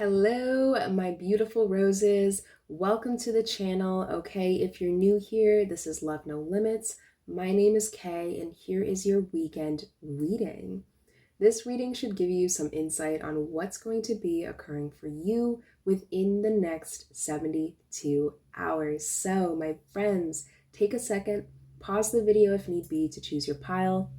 Hello, my beautiful roses. Welcome to the channel. Okay, if you're new here, this is Love No Limits. My name is Kay, and here is your weekend reading. This reading should give you some insight on what's going to be occurring for you within the next 72 hours. So, my friends, take a second, pause the video if need be to choose your pile.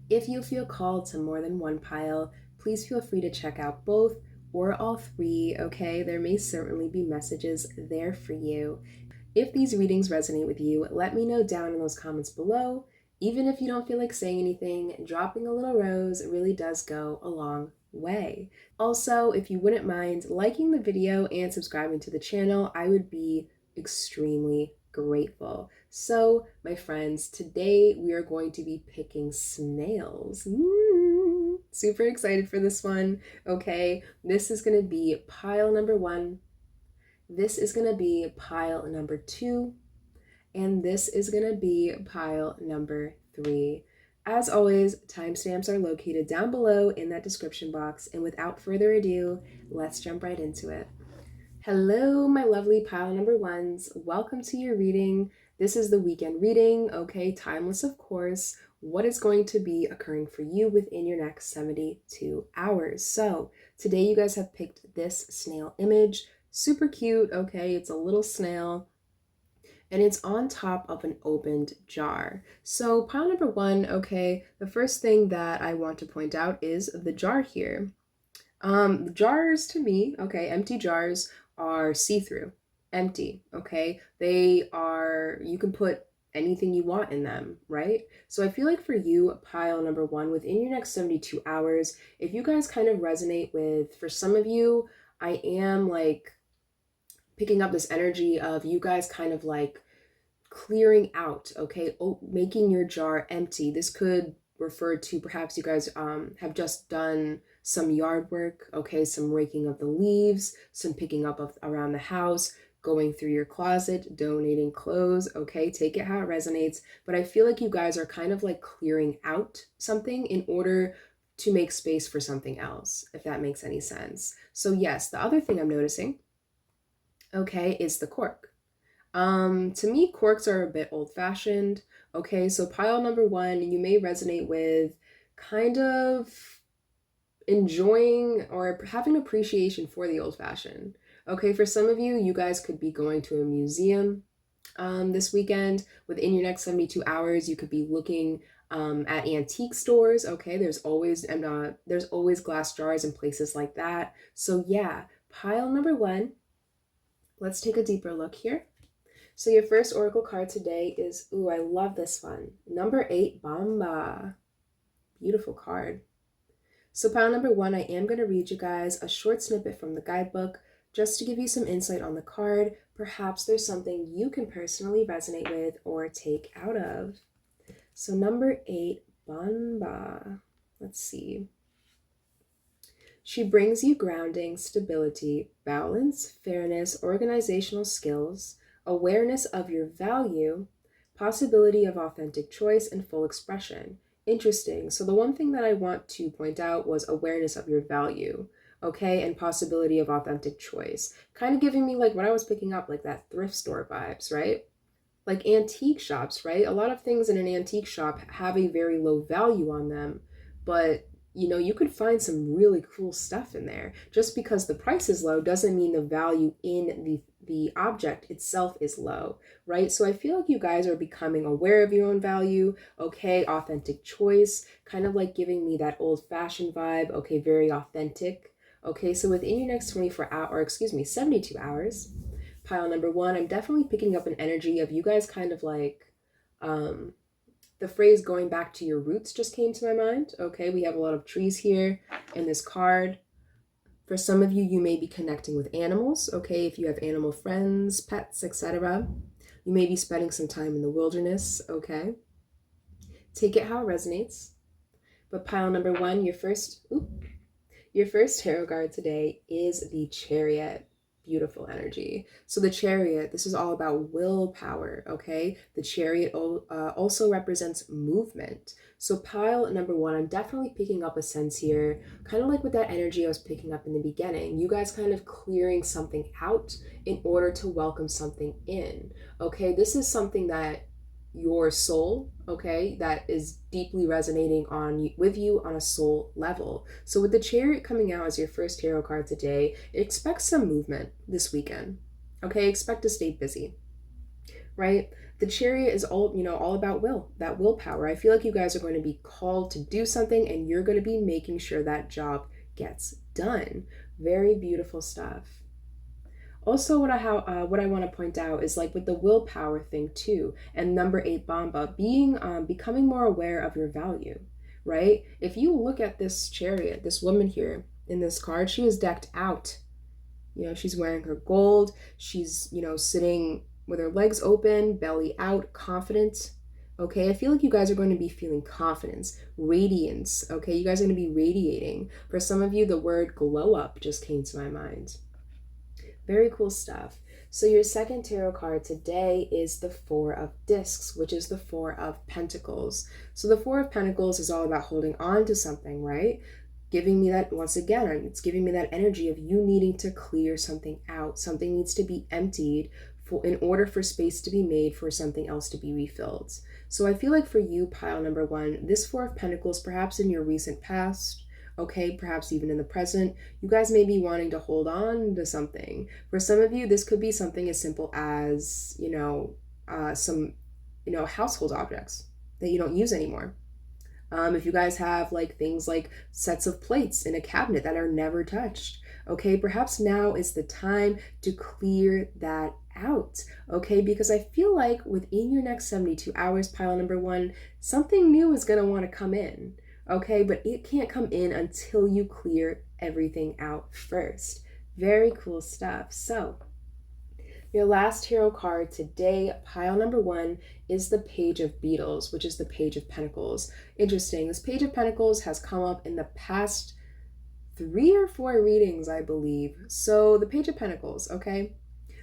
If you feel called to more than one pile, please feel free to check out both or all three, okay? There may certainly be messages there for you. If these readings resonate with you, let me know down in those comments below. Even if you don't feel like saying anything, dropping a little rose really does go a long way. Also, if you wouldn't mind liking the video and subscribing to the channel, I would be extremely grateful. So, my friends, today we are going to be picking snails. Super excited for this one. Okay, this is going to be pile number 1. This is going to be pile number 2. And this is going to be pile number 3. As always, timestamps are located down below in that description box. And without further ado, let's jump right into it. Hello, my lovely pile number 1s. Welcome to your reading. This is the weekend reading, okay, timeless of course. What is going to be occurring for you within your next 72 hours. So today you guys have picked this snail image. Super cute, okay, it's a little snail. And it's on top of an opened jar. So pile number 1, okay, the first thing that I want to point out is the jar here. Jars to me, okay, empty jars are see-through, empty, okay? They are, you can put anything you want in them, right? So I feel like for you, pile number 1, within your next 72 hours, if you guys kind of resonate with, for some of you, I am like picking up this energy of you guys kind of like clearing out, okay? Making your jar empty. This could refer to perhaps you guys have just done some yard work, okay? Some raking of the leaves, some picking up of around the house, going through your closet, donating clothes, okay? Take it how it resonates. But I feel like you guys are kind of like clearing out something in order to make space for something else, if that makes any sense. So yes, the other thing I'm noticing, okay, is the cork. To me, corks are a bit old-fashioned. Okay, so pile number 1, you may resonate with kind of enjoying or having appreciation for the old-fashioned. Okay, for some of you, you guys could be going to a museum this weekend. Within your next 72 hours, you could be looking at antique stores. Okay, there's always glass jars and places like that. So yeah, pile number 1. Let's take a deeper look here. So your first oracle card today is, ooh, I love this one. Number 8, Bamba. Beautiful card. So pile number 1, I am going to read you guys a short snippet from the guidebook just to give you some insight on the card. Perhaps there's something you can personally resonate with or take out of. So number 8, Bamba. Let's see. She brings you grounding, stability, balance, fairness, organizational skills, awareness of your value, possibility of authentic choice, and full expression. Interesting. So the one thing that I want to point out was awareness of your value, okay, and possibility of authentic choice. Kind of giving me like what I was picking up, like that thrift store vibes, right? Like antique shops, right? A lot of things in an antique shop have a very low value on them, but you know, you could find some really cool stuff in there. Just because the price is low doesn't mean the value in the object itself is low, right? So I feel like you guys are becoming aware of your own value, okay, authentic choice, kind of like giving me that old-fashioned vibe, okay, very authentic, okay? So within your next 72 hours, pile number 1, I'm definitely picking up an energy of you guys kind of like, the phrase going back to your roots just came to my mind. Okay, we have a lot of trees here in this card. For some of you, you may be connecting with animals. Okay, if you have animal friends, pets, etc. You may be spending some time in the wilderness. Okay, take it how it resonates. But pile number 1, your first tarot card today is the Chariot. beautiful energy. So the Chariot, this is all about willpower, okay? The Chariot also represents movement. So pile number one, I'm definitely picking up a sense here, kind of like with that energy I was picking up in the beginning. You guys kind of clearing something out in order to welcome something in, okay? This is something that your soul, okay, that is deeply resonating with you on a soul level. So with the Chariot coming out as your first tarot card today, expect some movement this weekend. Okay, expect to stay busy. Right? The Chariot is all about that willpower. I feel like you guys are going to be called to do something and you're going to be making sure that job gets done. Very beautiful stuff. Also, what I want to point out is like with the willpower thing too, and number 8 Bamba, becoming more aware of your value, right? If you look at this Chariot, this woman here in this card, she is decked out. She's wearing her gold. She's, sitting with her legs open, belly out, confident. Okay, I feel like you guys are going to be feeling confidence, radiance. Okay, you guys are going to be radiating. For some of you, the word glow up just came to my mind. Very cool stuff. So your second tarot card today is the Four of Discs, which is the Four of Pentacles. So the Four of Pentacles is all about holding on to something, right? Giving me that, once again, it's giving me that energy of you needing to clear something out. Something needs to be emptied in order for space to be made for something else to be refilled. So I feel like for you, pile number one, this Four of Pentacles, perhaps in your recent past, okay, perhaps even in the present, you guys may be wanting to hold on to something. For some of you, this could be something as simple as, some, household objects that you don't use anymore. If you guys have like things like sets of plates in a cabinet that are never touched, okay, perhaps now is the time to clear that out, okay, because I feel like within your next 72 hours, pile number one, something new is going to want to come in. Okay, but it can't come in until you clear everything out first. Very cool stuff. So, your last tarot card today, pile number one, is the Page of Beetles, which is the Page of Pentacles. Interesting. This Page of Pentacles has come up in the past 3 or 4 readings, I believe. So, the Page of Pentacles, okay?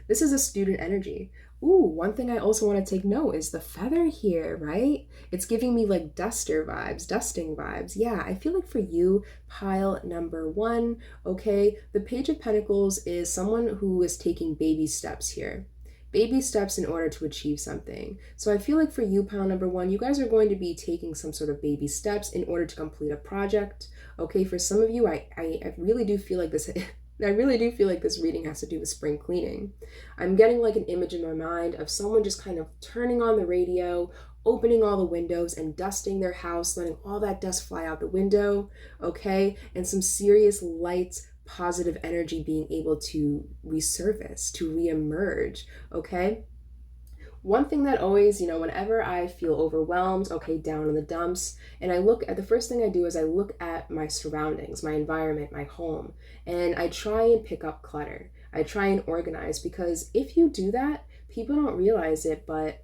This is a student energy. Ooh, one thing I also want to take note is the feather here, right? It's giving me like duster vibes, dusting vibes. Yeah, I feel like for you, pile number one, okay, the Page of Pentacles is someone who is taking baby steps here. Baby steps in order to achieve something. So I feel like for you, pile number one, you guys are going to be taking some sort of baby steps in order to complete a project. Okay, for some of you, I really do feel like this... I really do feel like this reading has to do with spring cleaning. I'm getting like an image in my mind of someone just kind of turning on the radio, opening all the windows and dusting their house, letting all that dust fly out the window, okay? And some serious light, positive energy being able to resurface, to reemerge, okay? One thing that always, whenever I feel overwhelmed, okay, down in the dumps, and the first thing I do is I look at my surroundings, my environment, my home, and I try and pick up clutter. I try and organize, because if you do that, people don't realize it, but,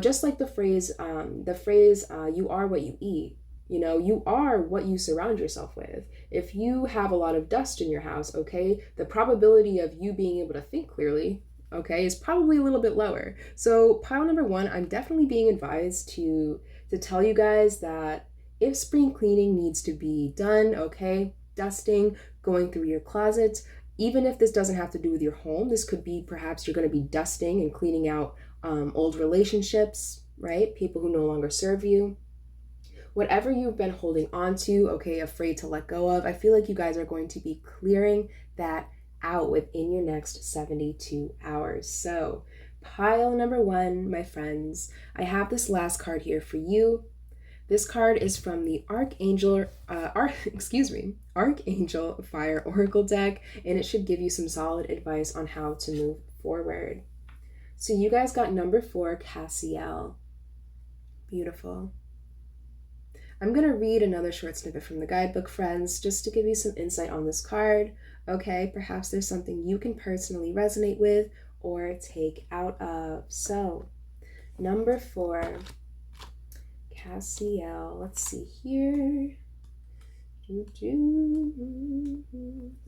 just like the phrase, you are what you eat. You are what you surround yourself with. If you have a lot of dust in your house, okay, the probability of you being able to think clearly, okay, is probably a little bit lower. So pile number one, I'm definitely being advised to tell you guys that if spring cleaning needs to be done, okay, dusting, going through your closets, even if this doesn't have to do with your home, this could be perhaps you're going to be dusting and cleaning out old relationships, right? People who no longer serve you. Whatever you've been holding on to, okay, afraid to let go of, I feel like you guys are going to be clearing that out within your next 72 hours. So pile number one, my friends, I have this last card here for you. This card is from the Archangel Fire Oracle deck, and it should give you some solid advice on how to move forward. So you guys got number 4, Cassiel. Beautiful. I'm going to read another short snippet from the guidebook, friends, just to give you some insight on this card. Okay, perhaps there's something you can personally resonate with or take out of. So, number 4, Cassiel. Let's see here.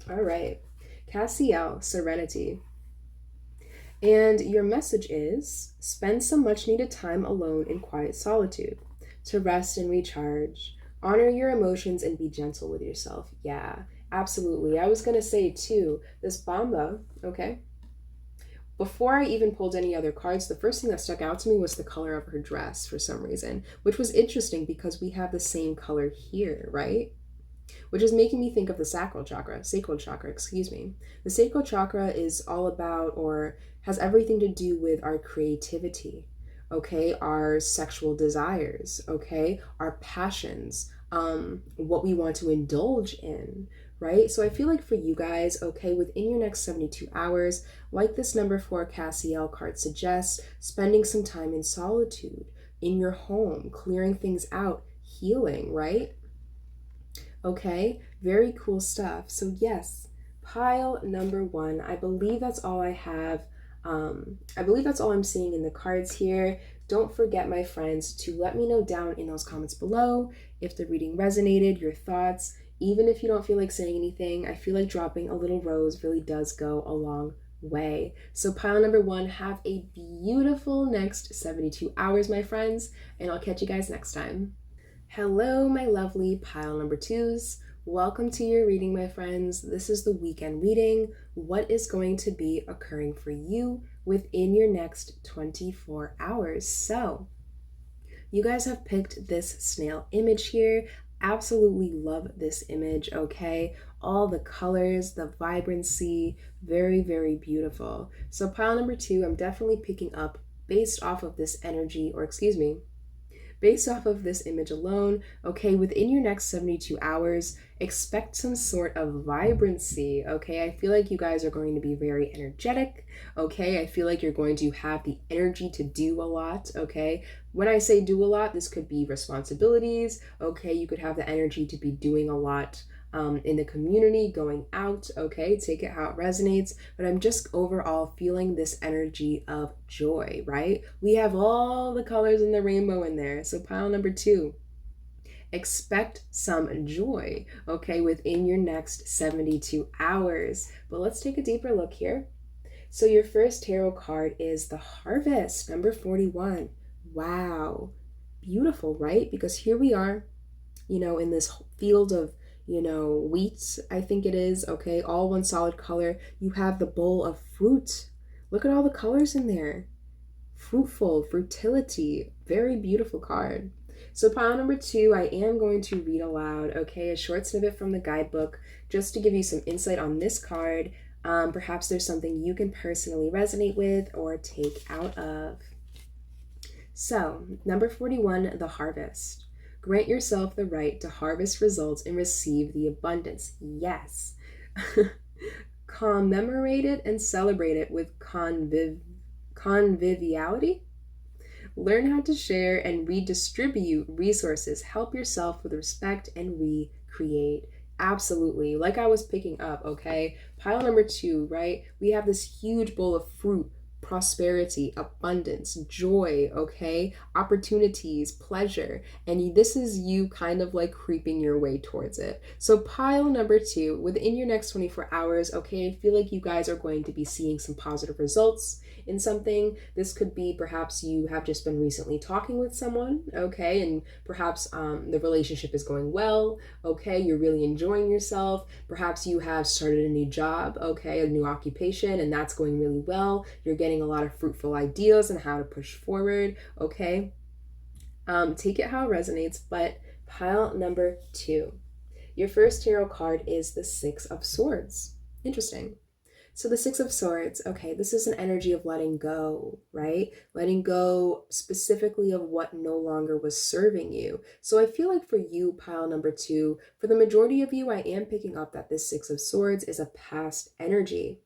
All right. Cassiel, Serenity. And your message is spend some much needed time alone in quiet solitude to rest and recharge. Honor your emotions and be gentle with yourself. Yeah, absolutely. I was going to say too, this Bamba, okay? Before I even pulled any other cards, the first thing that stuck out to me was the color of her dress for some reason, which was interesting because we have the same color here, right? Which is making me think of the sacral chakra, excuse me. The sacral chakra is all about, or has everything to do with, our creativity, okay, our sexual desires, okay, our passions, what we want to indulge in, right? So I feel like for you guys, okay, within your next 72 hours, like this number 4 Cassiel card suggests, spending some time in solitude, in your home, clearing things out, healing, right? Okay, very cool stuff. So yes, pile number 1. I believe that's all I have. I believe that's all I'm seeing in the cards here. Don't forget, my friends, to let me know down in those comments below if the reading resonated, your thoughts. Even if you don't feel like saying anything, I feel like dropping a little rose really does go a long way. So pile number 1, have a beautiful next 72 hours, my friends, and I'll catch you guys next time. Hello, my lovely pile number 2s. Welcome to your reading, my friends. This is the weekend reading. What is going to be occurring for you within your next 24 hours? So, you guys have picked this snail image here. Absolutely love this image, okay? All the colors, the vibrancy, very, very beautiful. So, pile number 2, I'm definitely picking up based off of this energy, or excuse me, based off of this image alone, okay, within your next 72 hours, expect some sort of vibrancy, okay? I feel like you guys are going to be very energetic, okay? I feel like you're going to have the energy to do a lot, okay? When I say do a lot, this could be responsibilities, okay? You could have the energy to be doing a lot in the community, going out, okay? Take it how it resonates. But I'm just overall feeling this energy of joy, right? We have all the colors in the rainbow in there. So pile number 2, expect some joy, okay, within your next 72 hours. But let's take a deeper look here. So your first tarot card is the Harvest, number 41. Wow. Beautiful, right? Because here we are, in this field of, wheat, I think it is, okay, all one solid color. You have the bowl of fruit. Look at all the colors in there. Fruitful, frutility, very beautiful card. So pile number 2, I am going to read aloud, okay, a short snippet from the guidebook just to give you some insight on this card. Perhaps there's something you can personally resonate with or take out of. So, number 41, the Harvest. Grant yourself the right to harvest results and receive the abundance. Yes. Commemorate it and celebrate it with conviviality. Learn how to share and redistribute resources. Help yourself with respect and recreate. Absolutely. Like I was picking up, okay? Pile number 2, right? We have this huge bowl of fruit, prosperity, abundance, joy, okay? Opportunities, pleasure. And this is you kind of like creeping your way towards it. So pile number 2, within your next 24 hours, okay, I feel like you guys are going to be seeing some positive results in something. This could be perhaps you have just been recently talking with someone, okay, and perhaps the relationship is going well, okay, you're really enjoying yourself. Perhaps you have started a new job, okay, a new occupation, and that's going really well. You're getting a lot of fruitful ideas on how to push forward, okay. Take it how it resonates. But pile number 2, your first tarot card is the 6 of Swords. Interesting. So the 6 of Swords, okay, this is an energy of letting go, right? Letting go specifically of what no longer was serving you. So I feel like for you, pile number 2, for the majority of you, I am picking up that this 6 of Swords is a past energy.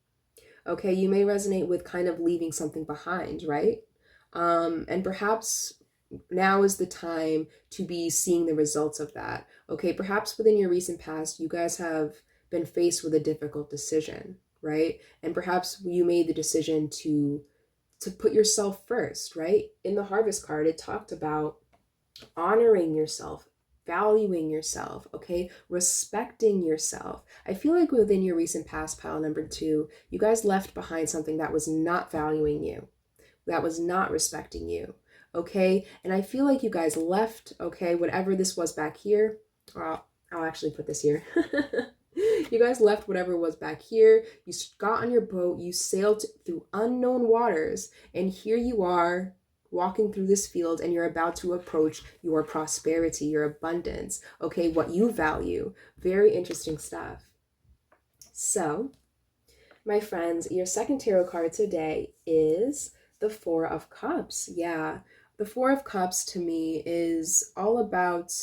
Okay, you may resonate with kind of leaving something behind, right? And perhaps now is the time to be seeing the results of that. Okay, perhaps within your recent past, you guys have been faced with a difficult decision, right? And perhaps you made the decision to put yourself first, right? In the Harvest card, it talked about honoring yourself valuing yourself, okay? Respecting yourself. I feel like within your recent past, pile number 2, you guys left behind something that was not valuing you, that was not respecting you, okay? And I feel like you guys left, okay, whatever this was back here, I'll actually put this here. You guys left whatever was back here. You got on your boat, you sailed through unknown waters, and here you are walking through this field, and you're about to approach your prosperity, your abundance, okay, what you value. Very interesting stuff. So, my friends, your second tarot card today is the Four of Cups. Yeah, the Four of Cups to me is all about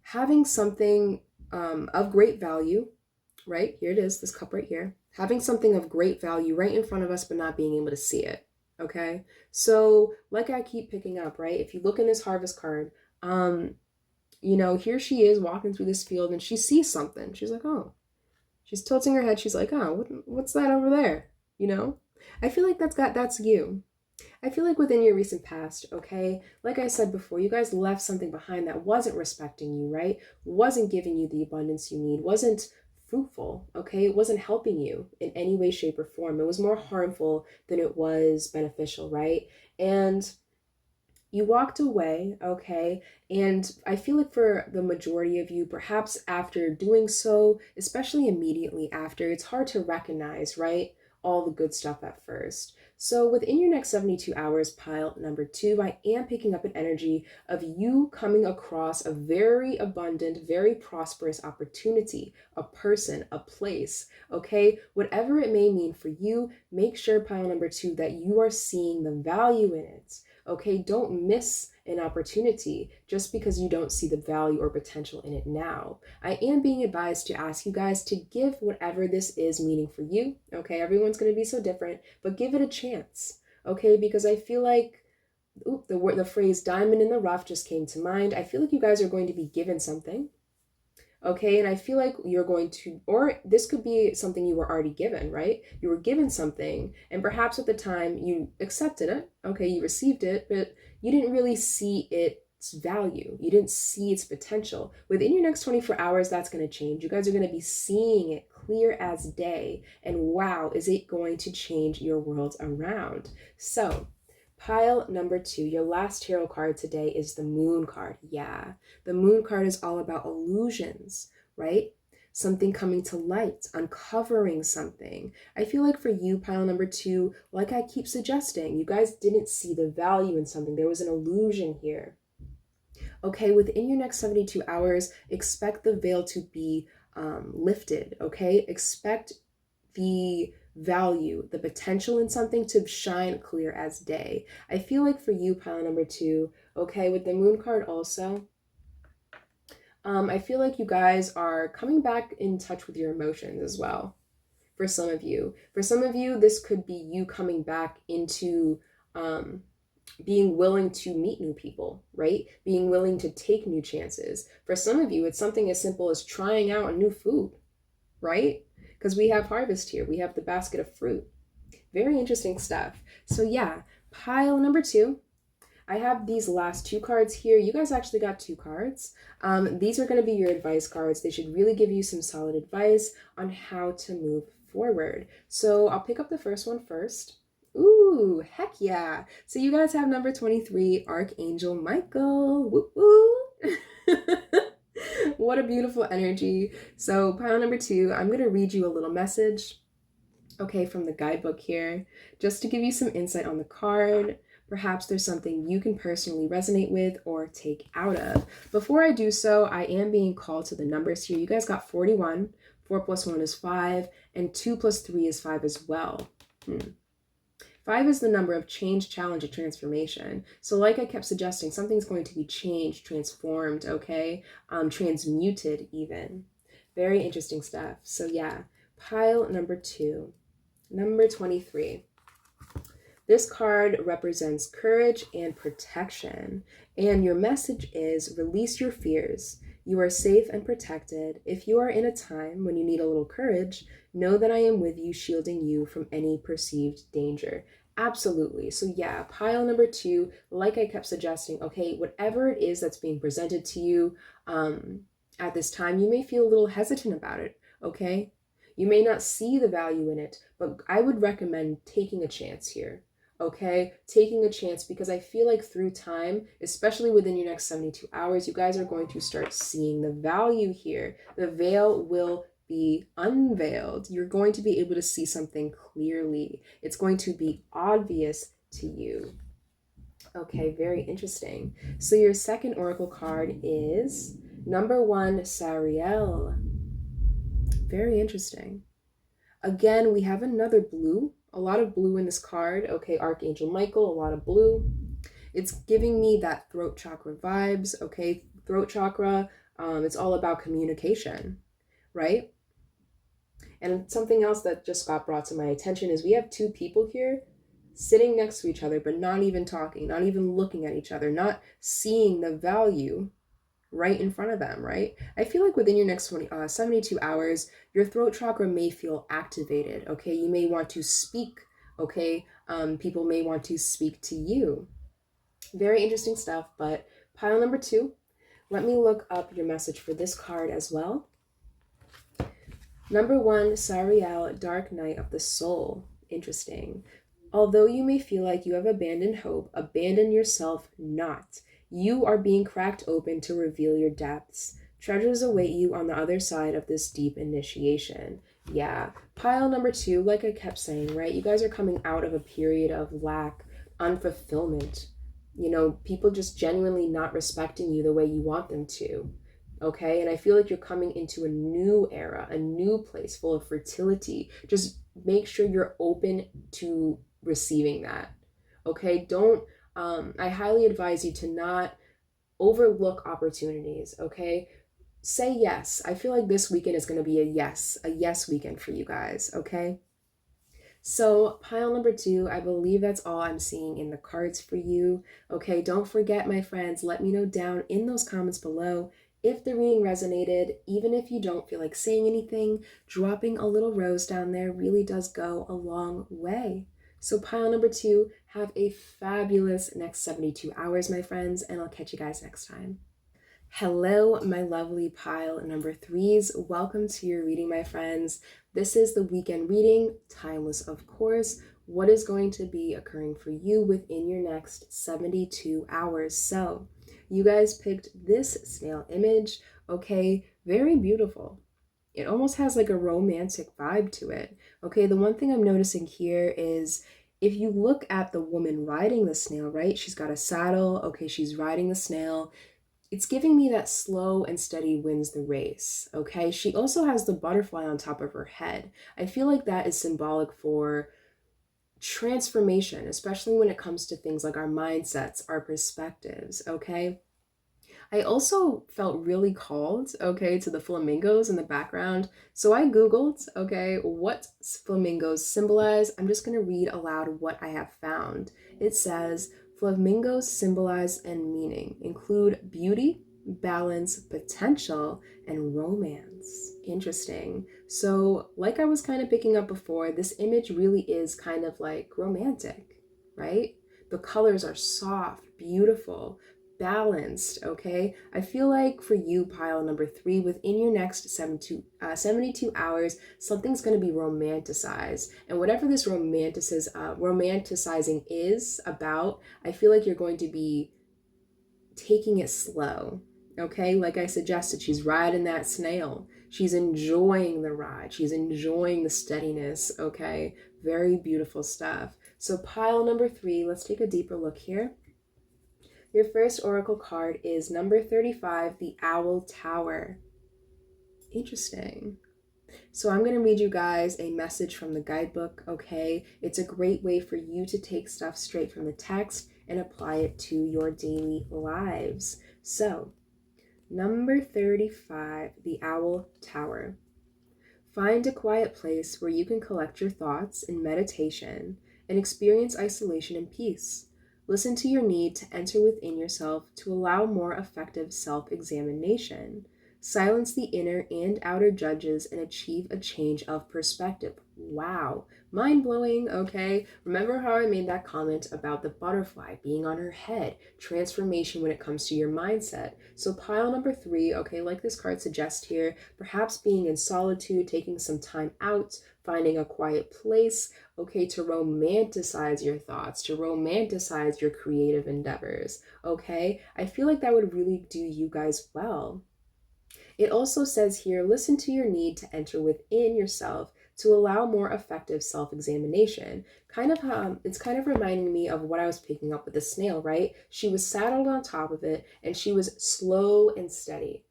having something of great value, right? Here it is, this cup right here. Having something of great value right in front of us, but not being able to see it, okay? So, like I keep picking up, right? If you look in this Harvest card, you know, here she is walking through this field and she sees something. She's like, oh. She's tilting her head. She's like, oh, what's that over there? You know? I feel like that's you. I feel like within your recent past, okay, like I said before, you guys left something behind that wasn't respecting you, right? Wasn't giving you the abundance you need, wasn't fruitful, okay? It wasn't helping you in any way, shape, or form. It was more harmful than it was beneficial, right? And you walked away, okay? And I feel like for the majority of you, perhaps after doing so, especially immediately after, it's hard to recognize, right? All the good stuff at first. So within your next 72 hours, pile number 2, I am picking up an energy of you coming across a very abundant, very prosperous opportunity, a person, a place, okay? Whatever it may mean for you, make sure, pile number 2, that you are seeing the value in it. Okay, don't miss an opportunity just because you don't see the value or potential in it now. I am being advised to ask you guys to give whatever this is meaning for you. Okay, everyone's going to be so different, but give it a chance. Okay, because I feel like the phrase diamond in the rough just came to mind. I feel like you guys are going to be given something. Okay, and I feel like you're going to, or this could be something you were already given, right? You were given something, and perhaps at the time you accepted it, okay, you received it, but you didn't really see its value. You didn't see its potential. Within your next 24 hours, that's going to change. You guys are going to be seeing it clear as day, and wow, is it going to change your world around. So, pile number 2, your last tarot card today is the Moon card. Yeah, the Moon card is all about illusions, right? Something coming to light, uncovering something. I feel like for you, pile number 2, like I keep suggesting, you guys didn't see the value in something. There was an illusion here. Okay, within your next 72 hours, expect the veil to be lifted, okay? Expect the value, the potential in something to shine clear as day. I feel like for you, pile number 2, okay, with the Moon card also, I feel like you guys are coming back in touch with your emotions as well. For some of you, this could be you coming back into being willing to meet new people, right? Being willing to take new chances. For some of you, it's something as simple as trying out a new food, right? Because we have harvest here. We have the basket of fruit. Very interesting stuff. So yeah, pile number 2. I have these last 2 cards here. You guys actually got 2 cards. These are going to be your advice cards. They should really give you some solid advice on how to move forward. So I'll pick up the first one first. Ooh, heck yeah. So you guys have number 23, Archangel Michael. Woo woo. What a beautiful energy. So pile number 2, I'm going to read you a little message, okay, from the guidebook here, just to give you some insight on the card. Perhaps there's something you can personally resonate with or take out of. Before I do so, I am being called to the numbers here. You guys got 41, 4 plus 1 is 5, and 2 plus 3 is 5 as well. 5 is the number of change, challenge, or transformation. So like I kept suggesting, something's going to be changed, transformed, okay? Transmuted even. Very interesting stuff. So yeah, pile number 2. Number 23. This card represents courage and protection. And your message is release your fears. You are safe and protected. If you are in a time when you need a little courage, know that I am with you, shielding you from any perceived danger. Absolutely. So yeah, pile number two, like I kept suggesting, okay, whatever it is that's being presented to you at this time, you may feel a little hesitant about it, okay? You may not see the value in it, but I would recommend taking a chance here, okay? Taking a chance because I feel like through time, especially within your next 72 hours, you guys are going to start seeing the value here. The veil will be unveiled. You're going to be able to see something clearly. It's going to be obvious to you. Okay, very interesting. So your second oracle card is number one, Sariel. Very interesting. Again, we have another blue, a lot of blue in this card. Okay, Archangel Michael, a lot of blue. It's giving me that throat chakra vibes. Okay, throat chakra, it's all about communication, right? And something else that just got brought to my attention is we have two people here sitting next to each other, but not even talking, not even looking at each other, not seeing the value right in front of them, right? I feel like within your next 72 hours, your throat chakra may feel activated, okay? You may want to speak, okay? People may want to speak to you. Very interesting stuff, but pile number two, let me look up your message for this card as well. Number one, Sariel, Dark Night of the Soul. Interesting. Although you may feel like you have abandoned hope, abandon yourself not. You are being cracked open to reveal your depths. Treasures await you on the other side of this deep initiation. Yeah. Pile number two, like I kept saying, right? You guys are coming out of a period of lack, unfulfillment. You know, people just genuinely not respecting you the way you want them to. Okay, and I feel like you're coming into a new era, a new place full of fertility. Just make sure you're open to receiving that. Okay, don't, I highly advise you to not overlook opportunities. Okay, say yes. I feel like this weekend is going to be a yes weekend for you guys. Okay. So pile number two, I believe that's all I'm seeing in the cards for you. Okay, don't forget, my friends, let me know down in those comments below if the reading resonated. Even if you don't feel like saying anything, dropping a little rose down there really does go a long way. So pile number two, have a fabulous next 72 hours, my friends, and I'll catch you guys next time. Hello, my lovely pile number threes. Welcome to your reading, my friends. This is the weekend reading, timeless, of course. What is going to be occurring for you within your next 72 hours? So, you guys picked this snail image, okay? Very beautiful. It almost has like a romantic vibe to it. Okay, the one thing I'm noticing here is if you look at the woman riding the snail, right? She's got a saddle. Okay, she's riding the snail. It's giving me that slow and steady wins the race, okay? She also has the butterfly on top of her head. I feel like that is symbolic for transformation, especially when it comes to things like our mindsets, our perspectives, okay? I also felt really called, okay, to the flamingos in the background. So I Googled, okay, what flamingos symbolize. I'm just going to read aloud what I have found. It says, flamingos symbolize and meaning include beauty, balance, potential, and romance. Interesting. So, like I was kind of picking up before, this image really is kind of like romantic, right? The colors are soft, beautiful, balanced, okay? I feel like for you, pile number three, within your next 72 hours, something's going to be romanticized. And whatever this romanticizing is about, I feel like you're going to be taking it slow, okay? Like I suggested, she's riding that snail. She's enjoying the ride. She's enjoying the steadiness, okay? Very beautiful stuff. So pile number three, let's take a deeper look here. Your first oracle card is number 35, the Owl Tower. Interesting. So I'm going to read you guys a message from the guidebook, okay? It's a great way for you to take stuff straight from the text and apply it to your daily lives. So, number 35, the Owl Tower. Find a quiet place where you can collect your thoughts in meditation and experience isolation and peace. Listen to your need to enter within yourself to allow more effective self-examination. Silence the inner and outer judges and achieve a change of perspective. Wow. Mind blowing, okay? Remember how I made that comment about the butterfly being on her head? Transformation when it comes to your mindset. So, pile number 3, okay, like this card suggests here, perhaps being in solitude, taking some time out, finding a quiet place, okay, to romanticize your thoughts, to romanticize your creative endeavors, okay? I feel like that would really do you guys well. It also says here, listen to your need to enter within yourself to allow more effective self-examination. It's kind of reminding me of what I was picking up with the snail, right? She was saddled on top of it and she was slow and steady.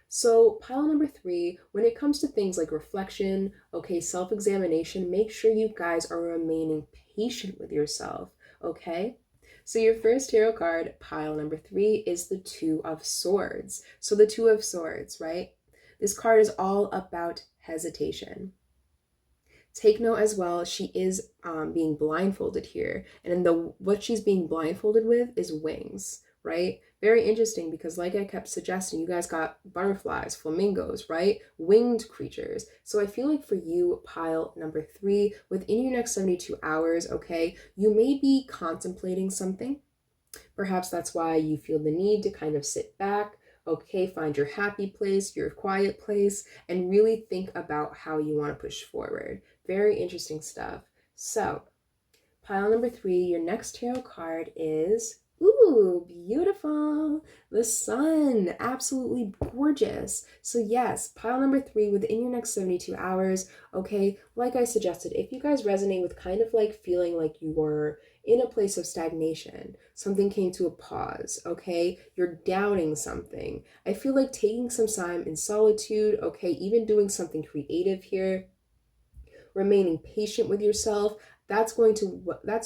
So, pile number 3, when it comes to things like reflection, okay, self-examination, make sure you guys are remaining patient with yourself, okay? So your first tarot card, pile number 3, is the Two of Swords. So the Two of Swords, right? This card is all about hesitation. Take note as well, she is being blindfolded here. And what she's being blindfolded with is wings, right? Very interesting because like I kept suggesting, you guys got butterflies, flamingos, right? Winged creatures. So I feel like for you, pile number 3, within your next 72 hours, okay, you may be contemplating something. Perhaps that's why you feel the need to kind of sit back, okay, find your happy place, your quiet place, and really think about how you want to push forward. Very interesting stuff. So, pile number 3, your next tarot card is, ooh, beautiful. The sun, absolutely gorgeous. So yes, pile number 3, within your next 72 hours, okay, like I suggested, if you guys resonate with kind of like feeling like you were in a place of stagnation, something came to a pause, okay, you're doubting something, I feel like taking some time in solitude, okay, even doing something creative here, remaining patient with yourself, that's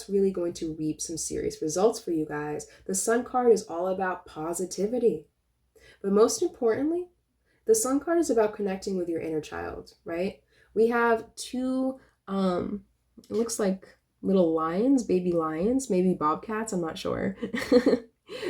really going to reap some serious results for you guys. The Sun card is all about positivity. But most importantly, the Sun card is about connecting with your inner child, right? We have two it looks like little lions, baby lions, maybe bobcats, I'm not sure.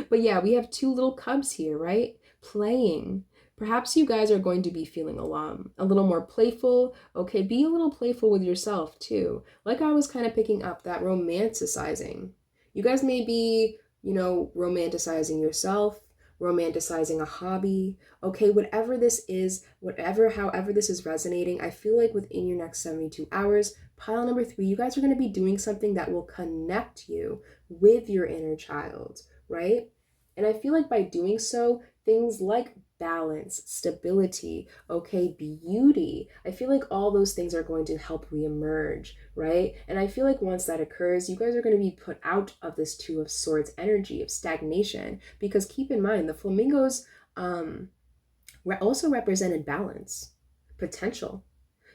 But yeah, we have two little cubs here, right? Playing. Perhaps you guys are going to be feeling a little more playful. Okay, be a little playful with yourself too. Like I was kind of picking up that romanticizing. You guys may be, romanticizing yourself, romanticizing a hobby. Okay, whatever this is, however this is resonating, I feel like within your next 72 hours, pile number 3, you guys are going to be doing something that will connect you with your inner child, right? And I feel like by doing so, things like balance, stability, okay, beauty, I feel like all those things are going to help reemerge, right? And I feel like once that occurs, you guys are going to be put out of this Two of Swords energy of stagnation, because keep in mind, the flamingos also represented balance, potential.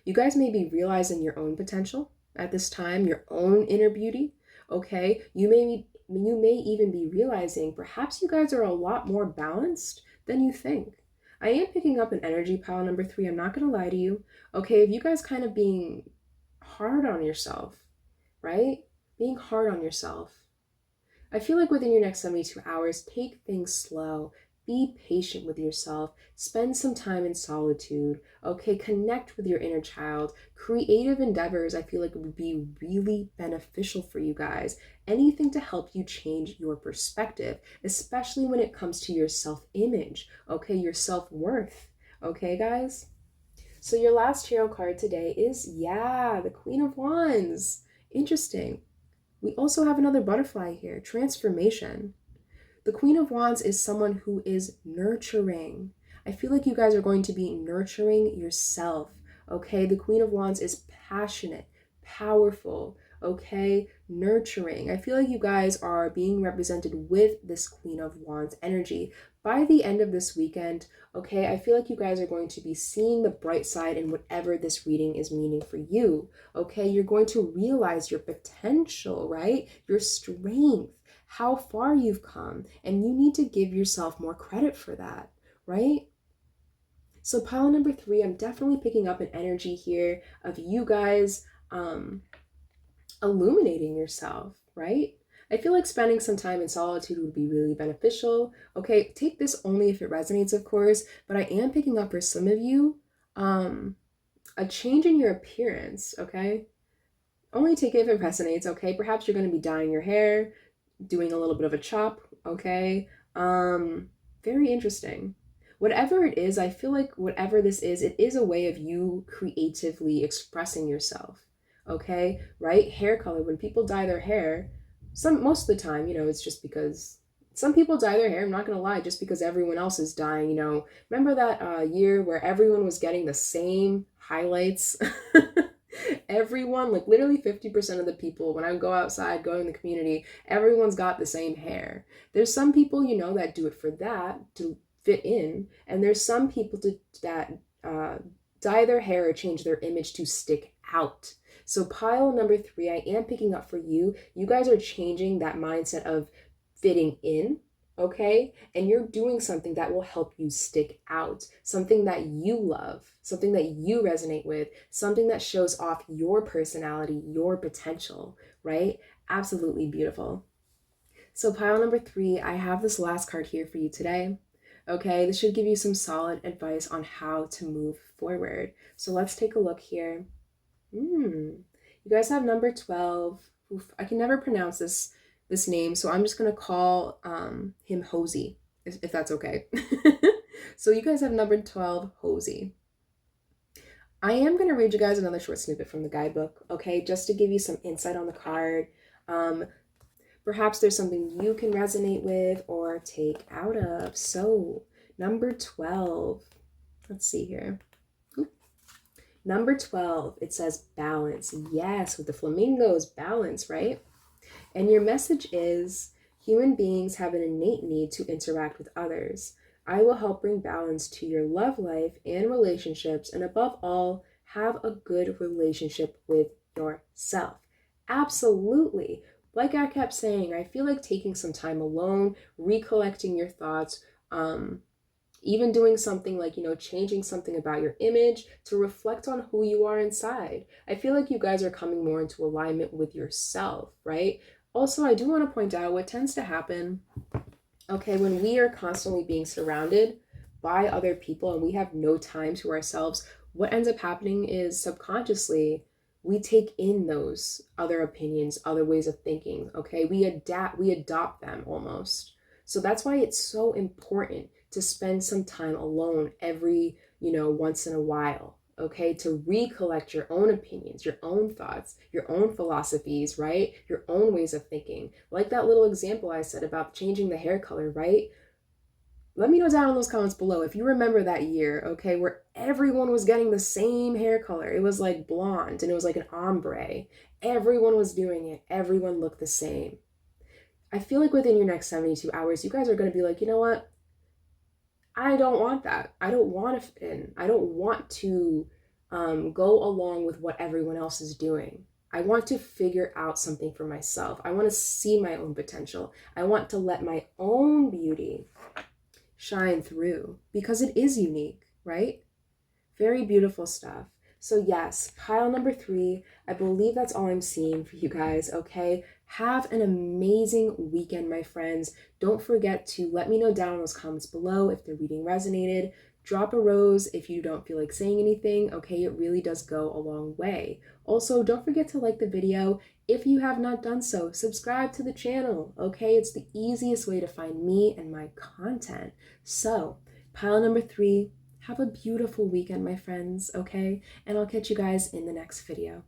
You guys may be realizing your own potential at this time, your own inner beauty, okay? You may even be realizing perhaps you guys are a lot more balanced than you think. I am picking up an energy pile number 3. I'm not going to lie to you. Okay, if you guys kind of being hard on yourself, right? Being hard on yourself. I feel like within your next 72 hours, take things slow. Be patient with yourself. Spend some time in solitude. Okay, connect with your inner child. Creative endeavors, I feel like would be really beneficial for you guys. Anything to help you change your perspective, especially when it comes to your self-image. Okay, your self-worth. Okay, guys? So your last tarot card today is, the Queen of Wands. Interesting. We also have another butterfly here, transformation. The Queen of Wands is someone who is nurturing. I feel like you guys are going to be nurturing yourself, okay? The Queen of Wands is passionate, powerful, okay? Nurturing. I feel like you guys are being represented with this Queen of Wands energy. By the end of this weekend, okay, I feel like you guys are going to be seeing the bright side in whatever this reading is meaning for you, okay? You're going to realize your potential, right? Your strength, how far you've come, and you need to give yourself more credit for that, right? So pile number 3, I'm definitely picking up an energy here of you guys illuminating yourself, right? I feel like spending some time in solitude would be really beneficial. Okay, take this only if it resonates, of course, but I am picking up for some of you a change in your appearance, okay? Only take it if it resonates, okay? Perhaps you're going to be dyeing your hair, doing a little bit of a chop, okay? Very interesting. Whatever it is, I feel like whatever this is, it is a way of you creatively expressing yourself, okay? Right? Hair color, when people dye their hair, most of the time, it's just because some people dye their hair, I'm not gonna lie, just because everyone else is dyeing. Remember that year where everyone was getting the same highlights? Everyone, like literally 50% of the people, when I go outside, go in the community, everyone's got the same hair. There's some people, that do it for that, to fit in, and there's some people that dye their hair or change their image to stick out. So pile number 3, I am picking up for you. You guys are changing that mindset of fitting in, okay? And you're doing something that will help you stick out, something that you love, something that you resonate with, something that shows off your personality, your potential, right? Absolutely beautiful. So pile number 3, I have this last card here for you today. Okay, this should give you some solid advice on how to move forward. So let's take a look here. You guys have number 12. Oof, I can never pronounce this name, so I'm just gonna call him Hosey, if that's okay. So you guys have number 12, Hosey. I am gonna read you guys another short snippet from the guidebook, okay, just to give you some insight on the card. Perhaps there's something you can resonate with or take out of. So number 12, let's see here. Number 12, it says balance. Yes, with the flamingos, balance, right? And your message is, human beings have an innate need to interact with others. I will help bring balance to your love life and relationships, and above all, have a good relationship with yourself. Absolutely. Like I kept saying, I feel like taking some time alone, recollecting your thoughts, even doing something like, changing something about your image to reflect on who you are inside. I feel like you guys are coming more into alignment with yourself, right? Also, I do want to point out what tends to happen, okay, when we are constantly being surrounded by other people and we have no time to ourselves, what ends up happening is subconsciously we take in those other opinions, other ways of thinking, okay? We adopt them almost. So that's why it's so important to spend some time alone every, once in a while, okay? To recollect your own opinions, your own thoughts, your own philosophies, right? Your own ways of thinking. Like that little example I said about changing the hair color, right? Let me know down in those comments below if you remember that year, okay, where everyone was getting the same hair color. It was like blonde and it was like an ombre. Everyone was doing it. Everyone looked the same. I feel like within your next 72 hours, you guys are going to be like, you know what? I don't want that. I don't want to fit in. I don't want to go along with what everyone else is doing. I want to figure out something for myself. I want to see my own potential. I want to let my own beauty shine through because it is unique, right? Very beautiful stuff. So yes, pile number 3, I believe that's all I'm seeing for you guys, okay? Have an amazing weekend, my friends. Don't forget to let me know down in those comments below if the reading resonated. Drop a rose if you don't feel like saying anything, okay? It really does go a long way. Also, don't forget to like the video. If you have not done so, subscribe to the channel, okay? It's the easiest way to find me and my content. So, pile number 3, have a beautiful weekend, my friends, okay? And I'll catch you guys in the next video.